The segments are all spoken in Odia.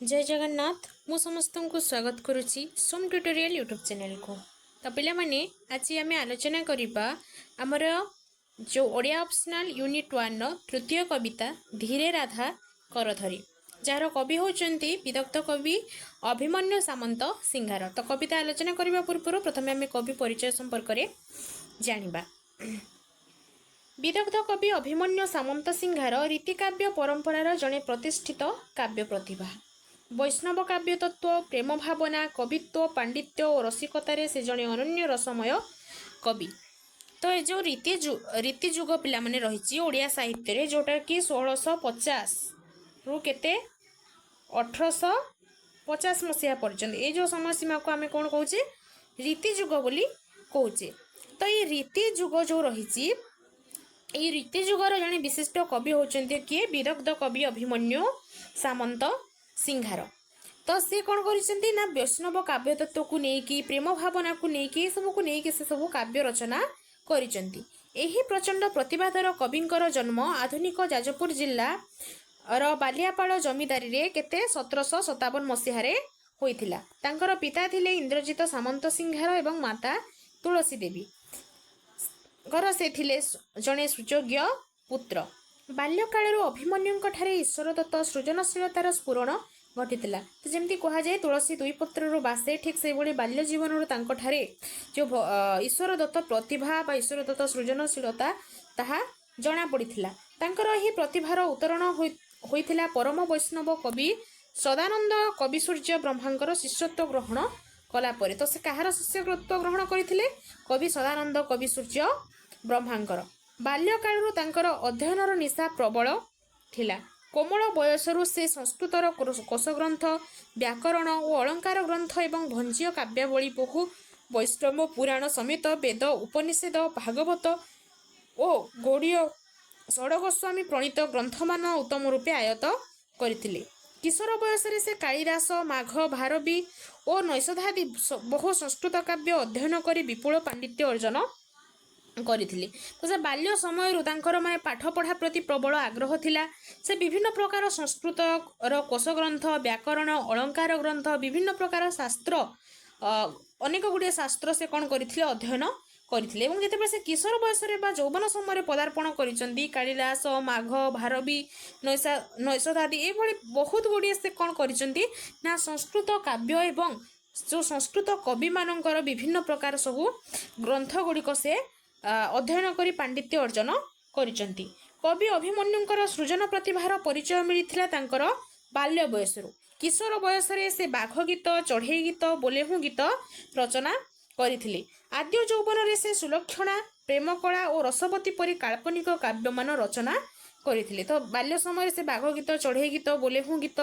जय जगन्नाथ मु समस्त को स्वागत करुच्ची सोम ट्यूटोरियल यूट्यूब चैनल को। तो पिला माने आज आम आलोचना करबा आमर जो ओडिया ऑप्शनल यूनिट 1 रो तृतीय कविता धीरे राधा करधरी जार कवि होचंती विदग्ध कवि अभिमन्यु सामंत सिंहार। तो कविता आलोचना करबा पूर्व प्रथम आम कवि परिचय संपर्क में जानिबा। विदग्ध कवि अभिमन्यु सामंत सिंहार रीतिकाव्य परंपरार जड़े प्रतिष्ठित काव्य प्रतिभा। वैष्णव काव्य तत्व प्रेम भावना कवित्व पांडित्य और रसिकतार से जड़े अनन्य रसमय कवि। तो ये जो रीति जुग पिला माने रही ओडिया साहित्य रे जोटा कि 1650 रु केते 1850 मसीहा पर्यंत ये जो समय सीमा को आम कौन कहे रीति जुग बोली कहे। तो ये रीति जुग जो रही এই ରୀତି ଯୁଗର ଜଣେ ବିଶିଷ୍ଟ କବି ହେଉଛନ୍ତି କିଏ ବିଦଗ୍ଧ କବି ଅଭିମନ୍ୟୁ ସାମନ୍ତ ସିଂହାର। ତ ସେ କ'ଣ କରିଛନ୍ତି ନା ବୈଷ୍ଣବ କାବ୍ୟ ତତ୍ତ୍ୱକୁ ନେଇକି ପ୍ରେମ ଭାବନାକୁ ନେଇକି ଏସବୁକୁ ନେଇକି ସେ ସବୁ କାବ୍ୟ ରଚନା କରିଛନ୍ତି। ଏହି ପ୍ରଚଣ୍ଡ ପ୍ରତିଭାଧର କବିଙ୍କର ଜନ୍ମ ଆଧୁନିକ ଯାଜପୁର ଜିଲ୍ଲାର ବାଲିଆପାଳ ଜମିଦାରୀରେ କେତେ 1757 ମସିହାରେ ହୋଇଥିଲା। ତାଙ୍କର ପିତା ଥିଲେ ଇନ୍ଦ୍ରଜିତ ସାମନ୍ତ ସିଂହାର ଏବଂ ମାତା ତୁଳସୀ ଦେବୀ। घर से थिले जड़े सुयोग्य पुत्र। बाल्यकालू अभिमन्यु ठारे ईश्वर दत्त सृजनशीलतार स्फुरण घटी। तो जमी कह जाए तुलसी दुई पत्र बासे ठीक से बाल्य जीवन जो ईश्वर दत्त प्रतिभा बा ईश्वर दत्त सृजनशीलता ताहा जना पड़ा। प्रतिभार उतरण होइथिला परम वैष्णव कवि सदानंद कवि सूर्य ब्रह्मांकर शिष्यत्व ग्रहण कला परे। तो से कहार शिष्यत्व ग्रहण करथिले कवि सदानंद कवि सूर्य ब्रह्मांकर। बाल्यकालू तांकर अध्ययनर निशा प्रबल थिला। कोमल बयसरू से संस्कृतर कोशग्रंथ व्याकरण और अलंकार ग्रंथ एवं भंजीय काव्यावली बहु वैष्णव पुराण समेत वेद उपनिषद भागवत और गौड़ीय षडगोस्वामी प्रणीत ग्रंथमान उत्तम रूपे आयत्त करथिले। किशोर बयस से कालिदास माघ भारवी और नैषधादि बहु संस्कृत काव्य अध्ययन कर विपुल पांडित्य अर्जन करथिले। तो से बाल्य समय माने पाठ पढ़ा प्रति प्रबल आग्रह थिला। से विभिन्न प्रकार संस्कृत कोश ग्रंथ व्याकरण अलंकार ग्रंथ विभिन्न प्रकार शास्त्र अनेक गुड़िया शास्त्र से कौन करथिले अध्ययन करथिले। एवं जेतेबेले से किशोर बयस बा यौवन समय पदार्पण करिसंदी कालिदास माघ भारवी नैषधादि एभली बहुत गुड़िए से कौन करिसंदी ना संस्कृत काव्य एवं जो संस्कृत कवि मानकर विभिन्न प्रकार सबु ग्रंथ गुड़िक से अध्ययन करी पांडित्य अर्जन करिसंती। कवि अभिमन्युंकर सृजन प्रतिभार परिचय मिलिथिला तांकर बाल्य बयसरू। किशोर बयस से बाघ गीत चढ़ई गीत बोलेहु गीत रचना करथिले। आद्य यौवन से सुलक्षणा प्रेम कला और रसवती परी काल्पनिक काव्यमान रचना करथिले। तो बाल्य समय से बाघ गीत चढ़ई गीत बोलेहु गीत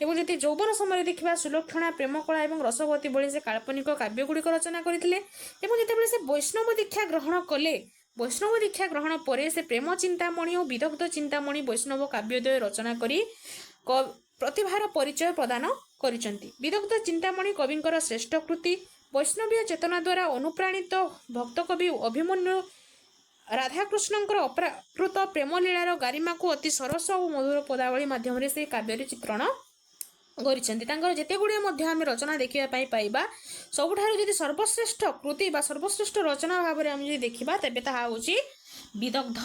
एवं जदि यौवन समय देखा सुलक्षणा प्रेम कला और रसवती भली से काल्पनिक काव्य गुड़िक रचना करथिले। एवं जेतेबेले से वैष्णव दीक्षा ग्रहण कले वैष्णव दीक्षा ग्रहण पर से प्रेम चिंतामणि और विदग्ध चिंतामणि वैष्णव काव्योदय रचना करी प्रतिभार परिचय प्रदान करिसंती। विदग्ध चिंतामणि कविंकर श्रेष्ठ कृति वैष्णवीय चेतना द्वारा अनुप्राणित भक्त कवि अभिमन्यु राधाकृष्णंकर अप्राकृत प्रेम लीलार गारिमा को अति सरस और मधुर पदावली माध्यम से काव्य चित्रण गरिसंती। तांकर जेते गुड़िए मध्य आम रचना देखिबा पई पाइबा सबुठारु जदि सर्वश्रेष्ठ कृति बा सर्वश्रेष्ठ रचना भाव में आम जदि देखिबा तेबे ताहा होची विदग्ध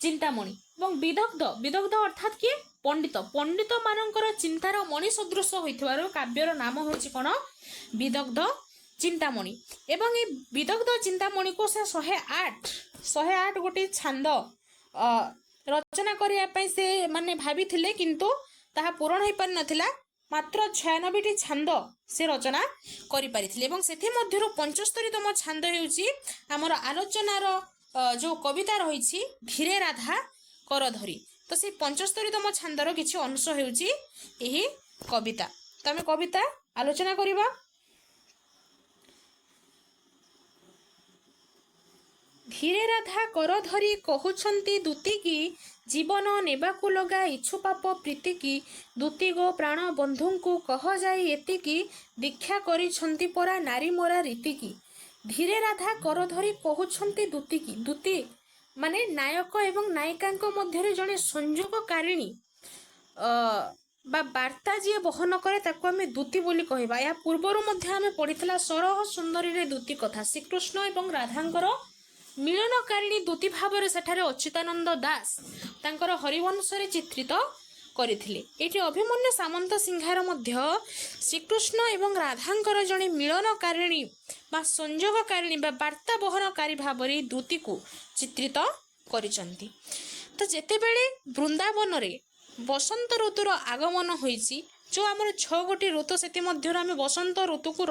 चिंतामणि। एवं विदग्ध अर्थात किए पंडित पंडित मानकर चिंतार मणि सदृश होइथिबार काव्यर नाम होची कोन विदग्ध चिंतामणि। एवं ये विदग्ध चिंतामणि को से 108 गोटे छंद रचना करने से माने भाभी थिले किंतु ताहा पूरण हो पारि नथिला। मात्र 96 टी छंद से रचना करि पारिथिले। एवं सेथि मध्यरु 75तम छंद हेउची हमर आलोचनार जो कविता रही धीरे राधा करधरी। तो से 75तम छंदर किछि अंश हेउची एही कविता। तो आमे कविता आलोचना करिबा। धीरे राधा करधरी कहउछंती दूती की जीवन नेबाकु लगा इच्छु पाप प्रीति की दूती गो प्राण बंधु को कह जाए एति की दीक्षा करिछंती परा नारी मोरा रीति की। धीरे राधा करधरी कहउछंती दूती की दूती माने नायक एवं नायिका मध्य जड़े संयोगकारिणी বা ବାର୍ତ୍ତା ଯିଏ ବହନ କରେ ତାକୁ ଆମେ ଦୂତି ବୋଲି କହିବା। ଏହା ପୂର୍ବରୁ ମଧ୍ୟ ଆମେ ପଢିଥିଲା ସରହ ସୁନ୍ଦରୀରେ ଦୂତି କଥା। ଶ୍ରୀକୃଷ୍ଣ ଏବଂ ରାଧାଙ୍କର ମିଳନକାରିଣୀ ଦୂତି ଭାବରେ ସେଠାରେ ଅଚ୍ୟୁତାନନ୍ଦ ଦାସ ତାଙ୍କର ହରିବଂଶରେ ଚିତ୍ରିତ କରିଥିଲେ। ଏଠି ଅଭିମନ୍ୟୁ ସାମନ୍ତ ସିଂହାର ମଧ୍ୟ ଶ୍ରୀକୃଷ୍ଣ ଏବଂ ରାଧାଙ୍କର ଜଣେ ମିଳନକାରିଣୀ ବା ସଂଯୋଗକାରିଣୀ ବା ବାର୍ତ୍ତା ବହନକାରୀ ଭାବରେ ଦୂତିକୁ ଚିତ୍ରିତ କରିଛନ୍ତି। ତ ଯେତେବେଳେ ବୃନ୍ଦାବନରେ ବସନ୍ତ ଋତୁର ଆଗମନ ହୋଇଛି, ଯେଉଁ ଆମର 6ଗୋଟି ଋତୁ ସେଥିମଧ୍ୟରୁ ଆମେ ବସନ୍ତ ଋତୁକୁ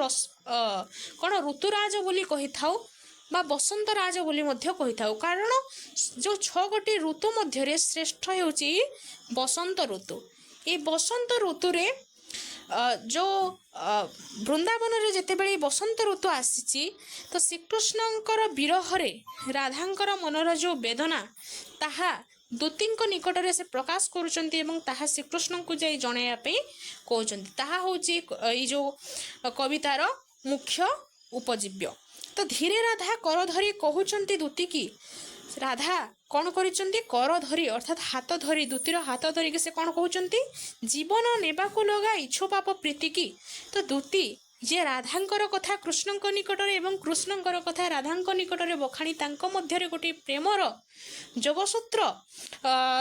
କ'ଣ ଋତୁରାଜ ବୋଲି କହିଥାଉ ବା ବସନ୍ତ ରାଜ ବୋଲି ମଧ୍ୟ କହିଥାଉ। କାରଣ ଯେଉଁ 6ଗୋଟି ଋତୁ ମଧ୍ୟରେ ଶ୍ରେଷ୍ଠ ହେଉଛି ବସନ୍ତ ଋତୁ। এই ବସନ୍ତ ଋତୁରେ ଯେଉଁ ବୃନ୍ଦାବନରେ ଯେତେବେଳେ ବସନ୍ତ ଋତୁ ଆସିଛି, ତ ଶ୍ରୀକୃଷ୍ଣଙ୍କର ବିରହରେ ରାଧାଙ୍କର ମନର ଯେଉଁ ବେଦନା ତାହା ଦୂତୀଙ୍କ ନିକଟରେ ସେ ପ୍ରକାଶ କରୁଛନ୍ତି ଏବଂ ତାହା ଶ୍ରୀକୃଷ୍ଣଙ୍କୁ ଯାଇ ଜଣାଇବା ପାଇଁ କହୁଛନ୍ତି। ତାହା ହେଉଛି ଏଇ ଯେଉଁ କବିତାର ମୁଖ୍ୟ ଉପଜୀବ୍ୟ। ତ ଧୀରେ ରାଧା କର ଧରି କହୁଛନ୍ତି ଦୂତୀକି। ରାଧା କ'ଣ କରିଛନ୍ତି? କର ଧରି ଅର୍ଥାତ୍ ହାତ ଧରି, ଦୂତୀର ହାତ ଧରିକି ସେ କ'ଣ କହୁଛନ୍ତି? ଜୀବନ ନେବାକୁ ଲଗା ଇଚ୍ଛୁ ପାପ ପ୍ରୀତିକି। ତ ଦୂତୀ ଯିଏ ରାଧାଙ୍କର କଥା କୃଷ୍ଣଙ୍କ ନିକଟରେ ଏବଂ କୃଷ୍ଣଙ୍କର କଥା ରାଧାଙ୍କ ନିକଟରେ ବଖାଣି ତାଙ୍କ ମଧ୍ୟରେ ଗୋଟିଏ ପ୍ରେମର ଯୋଗସୂତ୍ର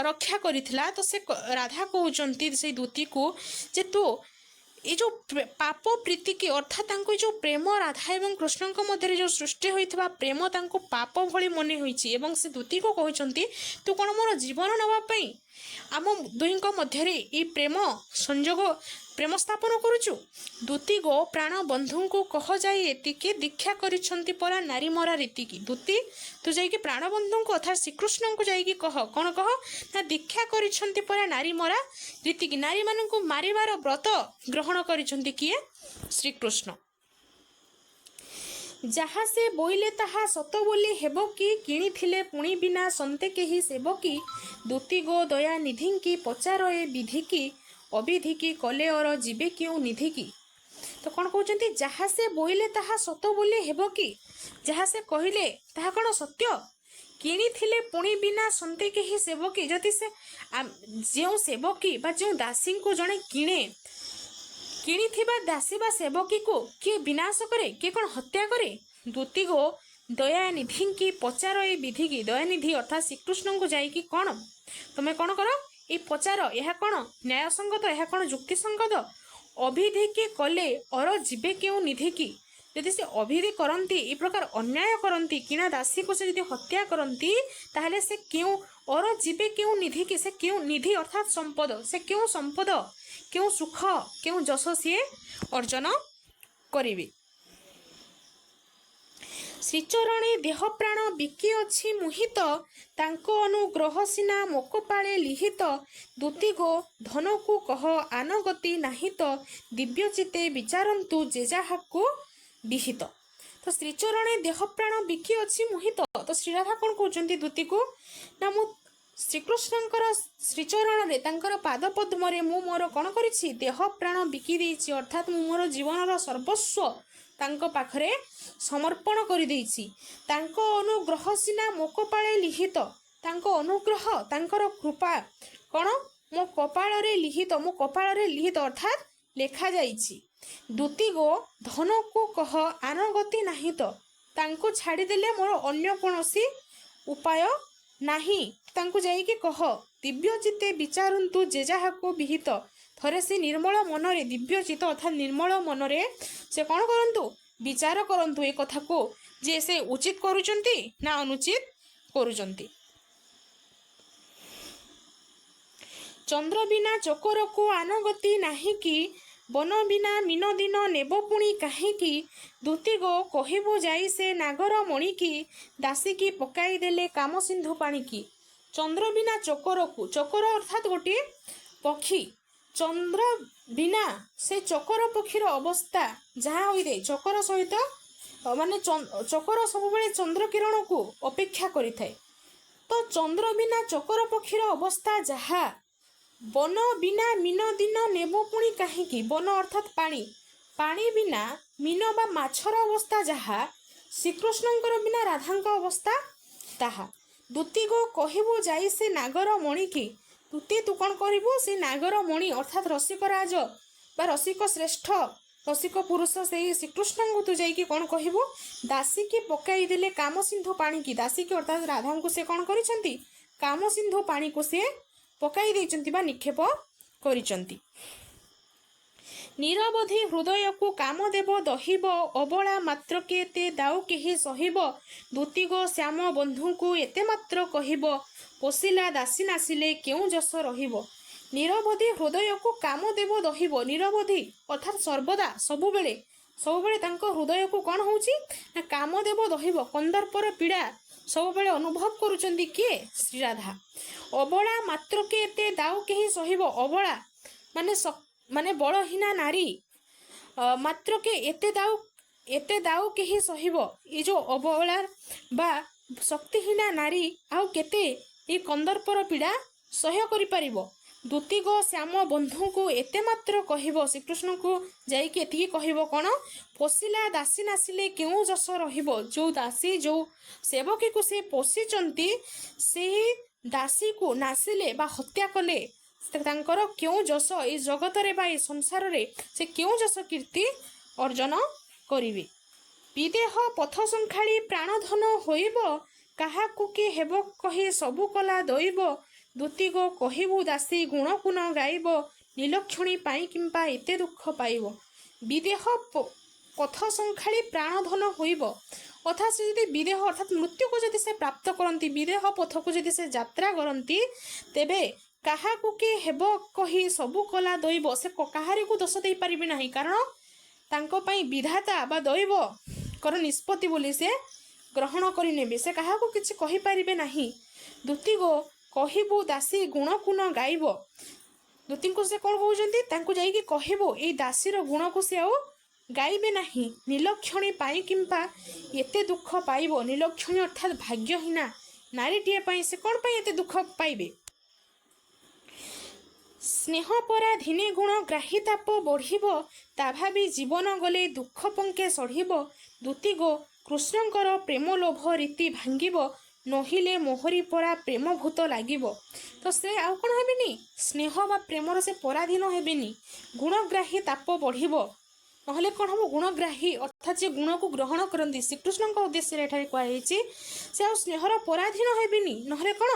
ରକ୍ଷା କରିଥିଲା। ତ ସେ ରାଧା କହୁଛନ୍ତି ସେଇ ଦୂତୀକୁ ଯେ ତୁ ଏ ଯେଉଁ ପାପ ପ୍ରୀତିକି ଅର୍ଥାତ୍ ତାଙ୍କୁ ଯେଉଁ ପ୍ରେମ ରାଧା ଏବଂ କୃଷ୍ଣଙ୍କ ମଧ୍ୟରେ ଯେଉଁ ସୃଷ୍ଟି ହୋଇଥିବା ପ୍ରେମ ତାଙ୍କୁ ପାପ ଭଳି ମନେ ହୋଇଛି ଏବଂ ସେ ଦୂତୀକୁ କହୁଛନ୍ତି ତୁ କ'ଣ ମୋର ଜୀବନ ନେବା ପାଇଁ ଆମ ଦୁହିଁଙ୍କ ମଧ୍ୟରେ ଏଇ ପ୍ରେମ ସଂଯୋଗ ପ୍ରେମ ସ୍ଥାପନ କରୁଛୁ? ଦୂତୀ ଗୋ ପ୍ରାଣ ବନ୍ଧୁଙ୍କୁ କହ ଯାଇ ଏତିକି ଦୀକ୍ଷା କରିଛନ୍ତି ପରା ନାରୀ ମରା ରୀତିକି। ଦୂତୀ ତୁ ଯାଇକି ପ୍ରାଣବନ୍ଧୁଙ୍କୁ ଅର୍ଥାତ୍ ଶ୍ରୀକୃଷ୍ଣଙ୍କୁ ଯାଇକି କହ, କ'ଣ କହ ନା ଦୀକ୍ଷା କରିଛନ୍ତି ପରା ନାରୀ ମରା ରୀତିକି। ନାରୀମାନଙ୍କୁ ମାରିବାର ବ୍ରତ ଗ୍ରହଣ କରିଛନ୍ତି କିଏ? ଶ୍ରୀକୃଷ୍ଣ। ଯାହା ସେ ବୋଇଲେ ତାହା ସତ ବୋଲି ହେବ କି କିଣିଥିଲେ ପୁଣି ବିନା ସନ୍ତେ କେହି ସେବ କି। ଦୂତୀ ଗୋ ଦୟା ନିଧିଙ୍କି ପଚାର ଏ ବିଧିକି ଅବିଧିକି କଲେ ଅର ଯିବେ କେଉଁ ନିଧିକି। ତ କ'ଣ କହୁଛନ୍ତି? ଯାହା ସେ ବୋଇଲେ ତାହା ସତ ବୋଲି ହେବ କି? ଯାହା ସେ କହିଲେ ତାହା କ'ଣ ସତ୍ୟ? କିଣିଥିଲେ ପୁଣି ବିନା ସନ୍ତେ କେହି ସେବକୀ। ଯଦି ସେ ଯେଉଁ ସେବକୀ ବା ଯେଉଁ ଦାସୀଙ୍କୁ ଜଣେ କିଣିଥିବା ଦାସୀ ବା ସେବକୀକୁ କିଏ ବିନାଶ କରେ, କିଏ କ'ଣ ହତ୍ୟା କରେ? ଦୂତୀ ଗୋ ଦୟାନିଧିଙ୍କି ପଚାର ଏ ବିଧିକି। ଦୟାନିଧି ଅର୍ଥାତ୍ ଶ୍ରୀକୃଷ୍ଣଙ୍କୁ ଯାଇକି କ'ଣ ତୁମେ କ'ଣ କର? ଏଇ ପଚାର, ଏହା କ'ଣ ନ୍ୟାୟସଙ୍ଗତ, ଏହା କ'ଣ ଯୁକ୍ତିସଙ୍ଗତ? ଅବିଧିକି କଲେ ଅର ଯିବେ କେଉଁ ନିଧିକି। ଯଦି ସେ ଅବିଧି କରନ୍ତି, ଏ ପ୍ରକାର ଅନ୍ୟାୟ କରନ୍ତି, କିଣା ଦାସୀକୁ ସେ ଯଦି ହତ୍ୟା କରନ୍ତି, ତାହେଲେ ସେ କେଉଁ ଅର ଯିବେ କେଉଁ ନିଧିକି। ସେ କେଉଁ ନିଧି ଅର୍ଥାତ୍ ସମ୍ପଦ, ସେ କେଉଁ ସମ୍ପଦ, କେଉଁ ସୁଖ, କେଉଁ ଯଶ ସିଏ ଅର୍ଜନ କରିବେ। ଶ୍ରୀଚରଣେ ଦେହ ପ୍ରାଣ ବିକି ଅଛି ମୁହିତ, ତାଙ୍କ ଅନୁଗ୍ରହ ସିନା ମୋକପାଳେ ଲିହିତ। ଦୂତୀ ଗୋ ଧନକୁ କହ ଆନଗତି ନାହିଁ ତ, ଦିବ୍ୟଚିତେ ବିଚାରନ୍ତୁ ଯେ ଯାହାକୁ ବିହିତ। ତ ଶ୍ରୀଚରଣେ ଦେହ ପ୍ରାଣ ବିକି ଅଛି ମୁହିତ। ତ ଶ୍ରୀରାଧା କ'ଣ କହୁଛନ୍ତି ଦୂତୀକୁ ନା ମୁଁ ଶ୍ରୀକୃଷ୍ଣଙ୍କର ଶ୍ରୀଚରଣରେ ତାଙ୍କର ପାଦ ପଦ୍ମରେ ମୁଁ ମୋର କ'ଣ କରିଛି? ଦେହ ପ୍ରାଣ ବିକି ଦେଇଛି, ଅର୍ଥାତ୍ ମୁଁ ମୋର ଜୀବନର ସର୍ବସ୍ୱ ତାଙ୍କ ପାଖରେ ସମର୍ପଣ କରିଦେଇଛି। ତାଙ୍କ ଅନୁଗ୍ରହ ସିନା ମୋକପାଳେ ଲିହିତ। ତାଙ୍କ ଅନୁଗ୍ରହ, ତାଙ୍କର କୃପା କ'ଣ ମୋ କପାଳରେ ଲିହିତ, ମୋ କପାଳରେ ଲିହିତ ଅର୍ଥାତ୍ ଲେଖାଯାଇଛି। ଦୂତୀ ଗୋ ଧନକୁ କହ ଆନଗତି ନାହିଁ ତ। ତାଙ୍କୁ ଛାଡ଼ିଦେଲେ ମୋର ଅନ୍ୟ କୌଣସି ଉପାୟ ନାହିଁ। ତାଙ୍କୁ ଯାଇକି କହ ଦିବ୍ୟଚିତେ ବିଚାରନ୍ତୁ ଯେ ଯାହାକୁ ବିହିତ। ଥରେ ସେ ନିର୍ମଳ ମନରେ, ଦିବ୍ୟଚିତ ଅର୍ଥାତ୍ ନିର୍ମଳ ମନରେ ସେ କ'ଣ କରନ୍ତୁ? ବିଚାର କରନ୍ତୁ ଏ କଥାକୁ ଯେ ସେ ଉଚିତ କରୁଛନ୍ତି ନା ଅନୁଚିତ କରୁଛନ୍ତି। ଚନ୍ଦ୍ର ବିନା ଚକୋରକୁ ଆନଗତି ନାହିଁ କି, ବନ ବିନା ମିନ ଦିନ ନେବ ପୁଣି କାହିଁକି। ଦୂତୀ ଗୋ କହିବୁ ଯାଇ ସେ ନାଗର ମଣିକି, ଦାସୀକି ପକାଇ ଦେଲେ କାମ ସିନ୍ଧୁ ପାଣିକି। ଚନ୍ଦ୍ର ବିନା ଚକୋରକୁ, ଚକୋର ଅର୍ଥାତ୍ ଗୋଟିଏ ପକ୍ଷୀ, ଚନ୍ଦ୍ର ବିନା ସେ ଚକୋର ପକ୍ଷୀର ଅବସ୍ଥା ଯାହା ହୋଇଥାଏ, ଚକୋର ସହିତ ମାନେ ଚକୋର ସବୁବେଳେ ଚନ୍ଦ୍ର କିରଣକୁ ଅପେକ୍ଷା କରିଥାଏ। ତ ଚନ୍ଦ୍ର ବିନା ଚକୋର ପକ୍ଷୀର ଅବସ୍ଥା ଯାହା, ବନ ବିନା ମିନ ଦିନ ନେବ ପୁଣି କାହିଁକି। ବନ ଅର୍ଥାତ୍ ପାଣି, ପାଣି ବିନା ମିନ ବା ମାଛର ଅବସ୍ଥା ଯାହା, ଶ୍ରୀକୃଷ୍ଣଙ୍କର ବିନା ରାଧାଙ୍କ ଅବସ୍ଥା ତାହା। ଦୂତୀ ଗୋ କହିବୁ ଯାଇ ସେ ନାଗର ମଣିକି। ତୁତି ତୁ କ'ଣ କରିବୁ ସେ ନାଗର ମଣି ଅର୍ଥାତ୍ ରସିକରାଜ ବା ରସିକ ଶ୍ରେଷ୍ଠ ରସିକ ପୁରୁଷ ସେଇ ଶ୍ରୀକୃଷ୍ଣଙ୍କୁ ତୁ ଯାଇକି କ'ଣ କହିବୁ, ଦାସୀକି ପକାଇ ଦେଲେ କାମ ସିନ୍ଧୁ ପାଣିକି। ଦାସୀକି ଅର୍ଥାତ୍ ରାଧାଙ୍କୁ ସେ କ'ଣ କରିଛନ୍ତି, କାମ ସିନ୍ଧୁ ପାଣିକୁ ସେ ପକାଇ ଦେଇଛନ୍ତି ବା ନିକ୍ଷେପ କରିଛନ୍ତି। ନିରବଧି ହୃଦୟକୁ କାମଦେବ ଦହିବ, ଅବଳା ମାତ୍ରକେ ତେ ଦାଉ କେହି ସହିବ। ଦୂତିଗ ଶ୍ୟାମ ବନ୍ଧୁଙ୍କୁ ଏତେ ମାତ୍ର କହିବ, ପୋଷିଲା ଦାସୀ ନାସିଲେ କେଉଁ ଯଶ ରହିବ। ନିରବଧି ହୃଦୟକୁ କାମଦେବ ଦହିବ, ନିରବଧି ଅର୍ଥାତ୍ ସର୍ବଦା ସବୁବେଳେ ତାଙ୍କ ହୃଦୟକୁ କ'ଣ ହେଉଛି ନା କାମଦେବ ଦହିବ, କନ୍ଦର୍ପର ପୀଡ଼ା ସବୁବେଳେ ଅନୁଭବ କରୁଛନ୍ତି କିଏ, ଶ୍ରୀରାଧା। ଅବଳା ମାତ୍ରକେ ଏତେ ଦାଉ କେହି ସହିବ, ଅବଳା ମାନେ ବଳହୀନା ନାରୀ, ମାତ୍ରକେ ଏତେ ଦାଉ କେହି ସହିବ। ଏ ଯେଉଁ ଅବଳା ବା ଶକ୍ତିହୀନା ନାରୀ ଆଉ କେତେ ଏ କନ୍ଦର୍ପର ପୀଡ଼ା ସହ୍ୟ କରିପାରିବ। ଦୂତିଗ ଶ୍ୟାମ ବନ୍ଧୁଙ୍କୁ ଏତେ ମାତ୍ର କହିବ, ଶ୍ରୀକୃଷ୍ଣଙ୍କୁ ଯାଇକି ଏତିକି କହିବ କ'ଣ, ପୋଷିଲା ଦାସୀ ନାସିଲେ କେଉଁ ଯଶ ରହିବ। ଯେଉଁ ଦାସୀ ଯେଉଁ ସେବକୀକୁ ସେ ପୋଷିଛନ୍ତି ସେହି ଦାସୀକୁ ନାସିଲେ ବା ହତ୍ୟା କଲେ ତାଙ୍କର କେଉଁ ଯଶ ଏଇ ଜଗତରେ ବା ଏ ସଂସାରରେ ସେ କେଉଁ ଯଶ କୀର୍ତ୍ତି ଅର୍ଜନ କରିବେ। ବିଦେହ ପଥ ସଂଖାଳି ପ୍ରାଣଧନ ହୋଇବ, କାହାକୁ କି ହେବ କହି ସବୁ କଲା ଦଇବ। ଦୂତିଗ କହିବୁ ଦାସୀ ଗୁଣକୁ ନ ଗାଇବ, ନିଲକ୍ଷଣୀ ପାଇଁ କିମ୍ବା ଏତେ ଦୁଃଖ ପାଇବ। ବିଦେହ ପଥ ସଂଖାଳି ପ୍ରାଣଧନ ହୋଇବ, ଅର୍ଥାତ୍ ସେ ଯଦି ବିଦେହ ଅର୍ଥାତ୍ ମୃତ୍ୟୁକୁ ଯଦି ସେ ପ୍ରାପ୍ତ କରନ୍ତି, ବିଦେହ ପଥକୁ ଯଦି ସେ ଯାତ୍ରା କରନ୍ତି, ତେବେ କାହାକୁ କି ହେବ କହି ସବୁ କଲା ଦଇବ। ସେ କାହାରିକୁ ଦୋଷ ଦେଇପାରିବେ ନାହିଁ, କାରଣ ତାଙ୍କ ପାଇଁ ବିଧାତା ବା ଦୈବଙ୍କର ନିଷ୍ପତ୍ତି ବୋଲି ସେ ଗ୍ରହଣ କରିନେବେ, ସେ କାହାକୁ କିଛି କହିପାରିବେ ନାହିଁ। ଦୂତିଗ କହିବୁ ଦାସୀ ଗୁଣକୁ ନ ଗାଇବ, ଦୂତିଙ୍କୁ ସେ କ'ଣ କହୁଛନ୍ତି, ତାଙ୍କୁ ଯାଇକି କହିବୁ ଏଇ ଦାସୀର ଗୁଣକୁ ସେ ଆଉ ଗାଇବେ ନାହିଁ। ନିଲକ୍ଷଣୀ ପାଇଁ କିମ୍ବା ଏତେ ଦୁଃଖ ପାଇବ, ନିଲକ୍ଷଣୀ ଅର୍ଥାତ୍ ଭାଗ୍ୟହୀନା ନାରୀଟିଏ ପାଇଁ ସେ କ'ଣ ପାଇଁ ଏତେ ଦୁଃଖ ପାଇବେ। ସ୍ନେହ ପରାଧୀନେ ଗୁଣ ଗ୍ରାହୀ ତାପ ବଢ଼ିବ, ତା ଭାବି ଜୀବନ ଗଲେ ଦୁଃଖ ପଙ୍କେ ସଢ଼ିବ। ଦୂତିଗ କୃଷ୍ଣଙ୍କର ପ୍ରେମ ଲୋଭ ରୀତି ଭାଙ୍ଗିବ, ନହିଲେ ମୋହରି ପରା ପ୍ରେମଭୂତ ଲାଗିବ। ତ ସେ ଆଉ କ'ଣ ହେବେନି, ସ୍ନେହ ବା ପ୍ରେମର ସେ ପରାଧୀନ ହେବେନି। ଗୁଣଗ୍ରାହୀ ତାପ ବଢ଼ିବ, ନହେଲେ କ'ଣ ହେବ, ଗୁଣଗ୍ରାହୀ ଅର୍ଥାତ୍ ଯେ ଗୁଣକୁ ଗ୍ରହଣ କରନ୍ତି, ଶ୍ରୀକୃଷ୍ଣଙ୍କ ଉଦ୍ଦେଶ୍ୟରେ ଏଠାରେ କୁହାଯାଇଛି ସେ ଆଉ ସ୍ନେହର ପରାଧୀନ ହେବେନି, ନହେଲେ କ'ଣ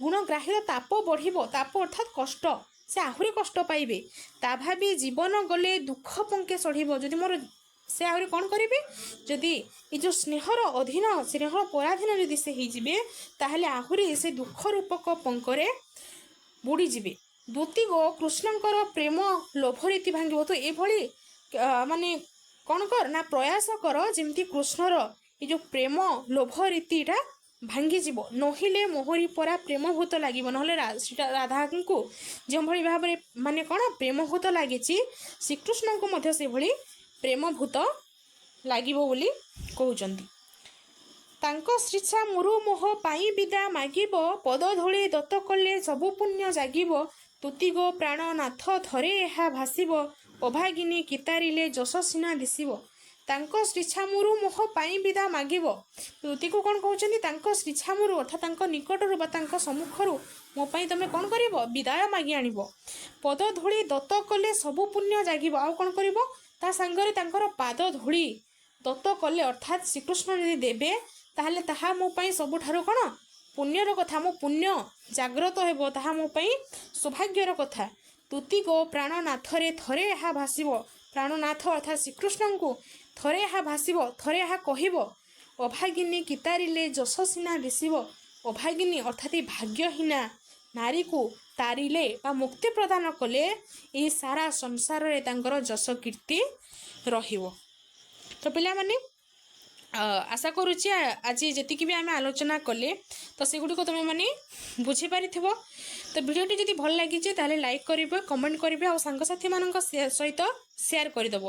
ଗୁଣଗ୍ରାହୀର ତାପ ବଢ଼ିବ। ତାପ ଅର୍ଥାତ୍ କଷ୍ଟ, ସେ ଆହୁରି କଷ୍ଟ ପାଇବେ। ତା ଭାବି ଜୀବନ ଗଲେ ଦୁଃଖ ପଙ୍କେ ସଢ଼ିବ, ଯଦି ମୋର ସେ ଆହୁରି କ'ଣ କରିବେ, ଯଦି ଏ ଯେଉଁ ସ୍ନେହର ଅଧୀନ ସ୍ନେହର ପରାଧୀନ ଯଦି ସେ ହେଇଯିବେ, ତାହେଲେ ଆହୁରି ସେ ଦୁଃଖ ରୂପକ ପଙ୍କରେ ବୁଡ଼ିଯିବେ। ଦୂତିଗ କୃଷ୍ଣଙ୍କର ପ୍ରେମ ଲୋଭ ରୀତି ଭାଙ୍ଗିବ। ତ ଏଭଳି ମାନେ କ'ଣ କର ନା ପ୍ରୟାସ କର ଯେମିତି କୃଷ୍ଣର ଏ ଯେଉଁ ପ୍ରେମ ଲୋଭ ରୀତିଟା ଭାଙ୍ଗିଯିବ, ନହିଲେ ମୋହରି ପରା ପ୍ରେମଭୂତ ଲାଗିବ। ନହେଲେ ରାଧାଙ୍କୁ ଯେଉଁଭଳି ଭାବରେ ମାନେ କ'ଣ ପ୍ରେମଭୂତ ଲାଗିଛି, ଶ୍ରୀକୃଷ୍ଣଙ୍କୁ ମଧ୍ୟ ସେଭଳି ପ୍ରେମଭୂତ ଲାଗିବ ବୋଲି କହୁଛନ୍ତି। ତାଙ୍କ ଶ୍ରୀଛା ମୁରୁ ମୋହ ପାଇଁ ବିଦା ମାଗିବ, ପଦ ଧୂଳି ଦତ୍ତ କଲେ ସବୁ ପୁଣ୍ୟ ଜାଗିବ। ଦୂତିଗ ପ୍ରାଣନାଥ ଥରେ ଏହା ଭାସିବ, ଅଭାଗିନୀ କିତାରିଲେ ଯଶ ସିନା ଦିଶିବ। ତାଙ୍କ ଶ୍ରୀଛାମୁରୁ ମୋହ ପାଇଁ ବିଦା ମାଗିବ। ଦୂତିକୁ କ'ଣ କହୁଛନ୍ତି, ତାଙ୍କ ଶ୍ରୀଛାମୁରୁ ଅର୍ଥାତ୍ ତାଙ୍କ ନିକଟରୁ ବା ତାଙ୍କ ସମ୍ମୁଖରୁ ମୋ ପାଇଁ ତମେ କ'ଣ କରିବ, ବିଦାୟ ମାଗି ଆଣିବ। ପଦ ଧୂଳି ଦତ୍ତ କଲେ ସବୁ ପୁଣ୍ୟ ଜାଗିବ, ଆଉ କ'ଣ କରିବ, ତା ସାଙ୍ଗରେ ତାଙ୍କର ପାଦ ଧୂଳି ଦତ୍ତ କଲେ ଅର୍ଥାତ୍ ଶ୍ରୀକୃଷ୍ଣ ଯଦି ଦେବେ, ତାହେଲେ ତାହା ମୋ ପାଇଁ ସବୁଠାରୁ କ'ଣ ପୁଣ୍ୟର କଥା, ମୋ ପୁଣ୍ୟ ଜାଗ୍ରତ ହେବ, ତାହା ମୋ ପାଇଁ ସୌଭାଗ୍ୟର କଥା। ଦୂତିଗ ପ୍ରାଣନାଥରେ ଥରେ ଏହା ଭାସିବ, ପ୍ରାଣନାଥ ଅର୍ଥାତ୍ ଶ୍ରୀକୃଷ୍ଣଙ୍କୁ ଥରେ ଏହା ଭାସିବ, ଥରେ ଏହା କହିବ। ଅଭାଗିନୀ କିତାରିଲେ ଯଶ ସିନା ଦିଶିବ, ଅଭାଗିନୀ ଅର୍ଥାତ୍ ଏ ଭାଗ୍ୟହୀନା ନାରୀକୁ ତାରିଲେ ବା ମୁକ୍ତି ପ୍ରଦାନ କଲେ ଏହି ସାରା ସଂସାରରେ ତାଙ୍କର ଯଶ କୀର୍ତ୍ତି ରହିବ। ତ ପିଲାମାନେ ଆଶା କରୁଛି ଆଜି ଯେତିକି ବି ଆମେ ଆଲୋଚନା କଲେ ତ ସେଗୁଡ଼ିକ ତୁମେମାନେ ବୁଝିପାରିଥିବ। ତ ଭିଡ଼ିଓଟି ଯଦି ଭଲ ଲାଗିଛି ତାହେଲେ ଲାଇକ୍ କରିବେ, କମେଣ୍ଟ କରିବେ ଆଉ ସାଙ୍ଗସାଥିମାନଙ୍କ ସହିତ ସେୟାର କରିଦେବ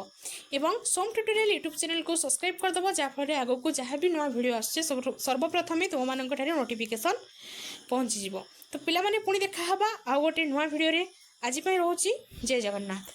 ଏବଂ ସୋମ ଟ୍ୟୁଟୋରିଆଲ୍ ୟୁଟ୍ୟୁବ୍ ଚ୍ୟାନେଲକୁ ସବସ୍କ୍ରାଇବ୍ କରିଦେବ, ଯାହାଫଳରେ ଆଗକୁ ଯାହା ବି ନୂଆ ଭିଡ଼ିଓ ଆସୁଛି ସର୍ବପ୍ରଥମେ ତୁମମାନଙ୍କଠାରେ ନୋଟିଫିକେସନ୍ ପହଞ୍ଚିଯିବ। ତ ପିଲାମାନେ ପୁଣି ଦେଖା ହେବା ଆଉ ଗୋଟେ ନୂଆ ଭିଡ଼ିଓରେ। ଆଜି ପାଇଁ ରହୁଛି, ଜୟ ଜଗନ୍ନାଥ।